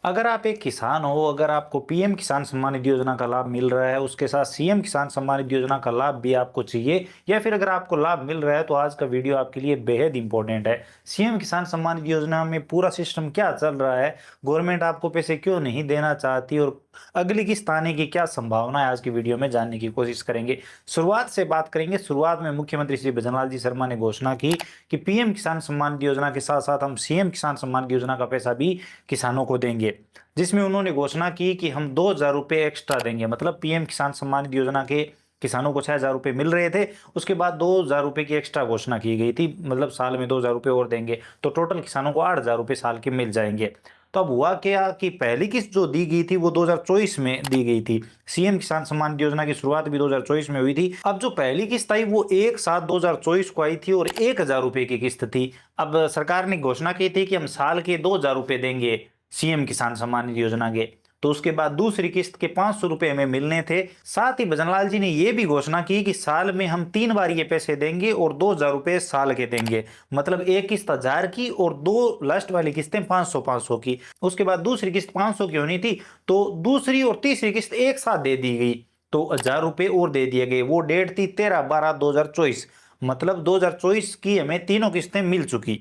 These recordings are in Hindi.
अगर आप एक किसान हो, अगर आपको पीएम किसान सम्मान निधि योजना का लाभ मिल रहा है, उसके साथ सीएम किसान सम्मान निधि योजना का लाभ भी आपको चाहिए, या फिर अगर आपको लाभ मिल रहा है, तो आज का वीडियो आपके लिए बेहद इंपॉर्टेंट है। सीएम किसान सम्मान निधि योजना में पूरा सिस्टम क्या चल रहा है, गवर्नमेंट आपको पैसे क्यों नहीं देना चाहती, और अगली किस्त आने की क्या संभावना है, आज की वीडियो में जानने की कोशिश करेंगे। शुरुआत से बात करेंगे। शुरुआत में मुख्यमंत्री श्री भजनलाल जी शर्मा ने घोषणा की कि पीएम किसान सम्मान निधि योजना के साथ साथ हम सीएम किसान सम्मान निधि योजना का पैसा भी किसानों को देंगे, जिसमें उन्होंने घोषणा की कि हम 2,000 रुपये एक्स्ट्रा देंगे। मतलब पीएम किसान सम्मान निधि योजना के किसानों को 6,000 रुपये मिल रहे थे, उसके बाद 2,000 रुपये की एक्स्ट्रा घोषणा की गई थी, मतलब साल में 2,000 रुपये और देंगे, तो टोटल किसानों को 8,000 रुपये साल के मिल जाएंगे। तो अब हुआ क्या कि पहली किस्त जो दी गई थी वो 2024 में दी गई थी। सीएम किसान सम्मान निधि योजना की शुरुआत भी 2024 में हुई थी। अब जो पहली किस्त आई वो एक साथ 2024 को आई थी और 1,000 रुपये की किस्त थी। अब सरकार ने घोषणा की थी कि हम साल के 2,000 रुपये देंगे सीएम किसान सम्मान निधि योजना के। तो उसके बाद दूसरी किस्त के 500 रुपए हमें मिलने थे। साथ ही भजनलाल जी ने यह भी घोषणा की कि साल में हम 3 बार ये पैसे देंगे और 2,000 रुपए साल के देंगे। मतलब एक किस्त 1,000 की और दो लास्ट वाली किस्तें 500-500 की। उसके बाद दूसरी किस्त 500 की होनी थी, तो दूसरी और तीसरी किस्त एक साथ दे दी गई, तो 1,000 रुपए और दे दिए गए। वो डेट थी 13/12/2024। मतलब 2024 की हमें तीनों किस्तें मिल चुकी,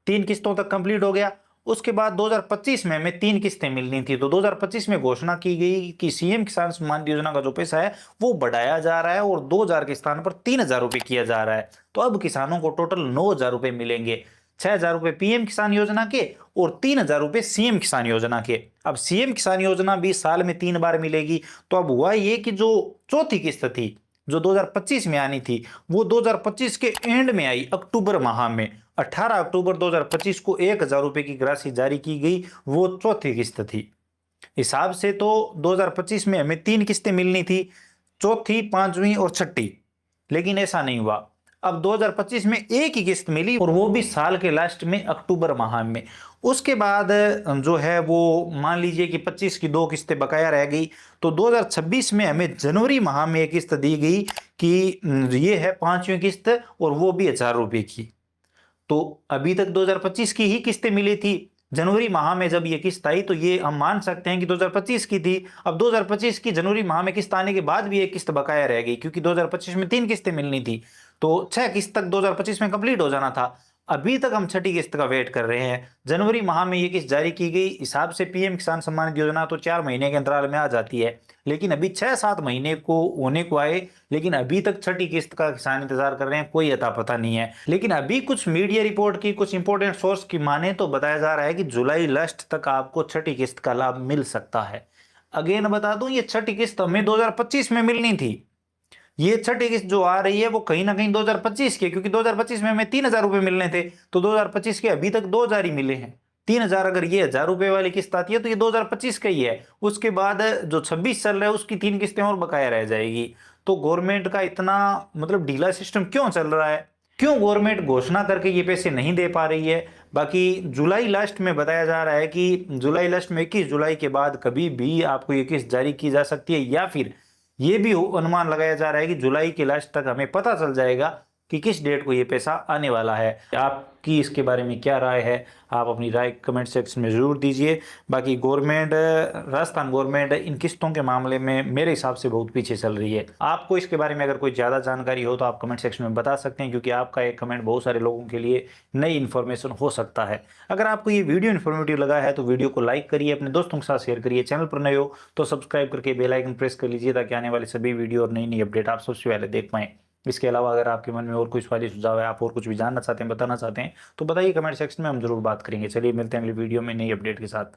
3 किस्तों तक कंप्लीट हो गया। उसके बाद 2025 में हमें 3 किस्तें मिलनी थी, तो 2025 में घोषणा की गई कि सीएम किसान सम्मान निधि योजना का जो पैसा है वो बढ़ाया जा रहा है और 2,000 के स्थान पर 3,000 रुपए किया जा रहा है। तो अब किसानों को टोटल 9,000 रुपए मिलेंगे, 6,000 रुपए पीएम किसान योजना के और 3,000 रुपए सीएम किसान योजना के। अब सीएम किसान योजना भी साल में 3 बार मिलेगी। तो अब हुआ ये कि जो चौथी किस्त थी जो 2025 में आनी थी, वो 2025 के एंड में आई, अक्टूबर माह में। 18 अक्टूबर 2025 को 1,000 रुपए की राशि जारी की गई, वो चौथी किस्त थी। हिसाब से तो 2025 में हमें 3 किस्तें मिलनी थी, चौथी, पांचवी और छठी, लेकिन ऐसा नहीं हुआ। अब 2025 में एक ही किस्त मिली और वो भी साल के लास्ट में अक्टूबर माह में। उसके बाद जो है वो मान लीजिए कि 25 की 2 किस्तें बकाया रह गई, तो 2026 में हमें जनवरी माह में एक किस्त दी गई कि ये है 5वीं किस्त और वो भी 1,000 रुपए की। तो अभी तक 2025 की ही किस्तें मिली थी। जनवरी माह में जब ये किस्त आई तो ये हम मान सकते हैं कि 2025 की थी। अब 2025 की जनवरी माह में किस्त आने के बाद भी एक किस्त बकाया रह गई, क्योंकि 2025 में 3 किस्तें मिलनी थी, तो 6 किस्त तक 2025 में कंप्लीट हो जाना था। अभी तक हम छठी किस्त का वेट कर रहे हैं। जनवरी माह में ये किस्त जारी की गई। हिसाब से पीएम किसान सम्मान निधि योजना तो 4 महीने के अंतराल में आ जाती है, लेकिन अभी 6-7 महीने को होने को आए, लेकिन अभी तक छठी किस्त का किसान इंतजार कर रहे हैं, कोई अता पता नहीं है। लेकिन अभी कुछ मीडिया रिपोर्ट की, कुछ इंपोर्टेंट सोर्स की माने तो बताया जा रहा है कि जुलाई लास्ट तक आपको छठी किस्त का लाभ मिल सकता है। अगेन बता दूं, ये छठी किस्त हमें 2025 में मिलनी थी। ये छठी किस्त जो आ रही है वो कहीं ना कहीं 2025 की है, क्योंकि 2025 में हमें 3,000 रुपए मिलने थे, तो 2025 के अभी तक 2,000 ही मिले हैं। 3,000 अगर ये 1,000 रुपए वाली किस्त आती है तो ये 2025 का ही है। उसके बाद जो 26 चल रहा है उसकी 3 किस्तें और बकाया रह जाएगी। तो गवर्नमेंट का इतना मतलब ढीला सिस्टम क्यों चल रहा है, क्यों गवर्नमेंट घोषणा करके ये पैसे नहीं दे पा रही है। बाकी जुलाई लास्ट में बताया जा रहा है कि जुलाई लास्ट में 21 जुलाई के बाद कभी भी आपको ये किस्त जारी की जा सकती है, या फिर ये भी अनुमान लगाया जा रहा है कि जुलाई के लास्ट तक हमें पता चल जाएगा कि किस डेट को ये पैसा आने वाला है। आपकी इसके बारे में क्या राय है, आप अपनी राय कमेंट सेक्शन में ज़रूर दीजिए। बाकी गवर्नमेंट, राजस्थान गवर्नमेंट इन किस्तों के मामले में मेरे हिसाब से बहुत पीछे चल रही है। आपको इसके बारे में अगर कोई ज़्यादा जानकारी हो तो आप कमेंट सेक्शन में बता सकते हैं, क्योंकि आपका एक कमेंट बहुत सारे लोगों के लिए नई इन्फॉर्मेशन हो सकता है। अगर आपको ये वीडियो इन्फॉर्मेटिव लगा है तो वीडियो को लाइक करिए, अपने दोस्तों के साथ शेयर करिए। चैनल पर नए हो तो सब्सक्राइब करके बेल आइकन प्रेस कर लीजिए, ताकि आने वाले सभी वीडियो और नई नई अपडेट आप सबसे पहले देख पाएं। इसके अलावा अगर आपके मन में और कोई सवाल सुझाव है, आप और कुछ भी जानना चाहते हैं, बताना चाहते हैं, तो बताइए कमेंट सेक्शन में, हम जरूर बात करेंगे। चलिए मिलते हैं अगली वीडियो में नई अपडेट के साथ।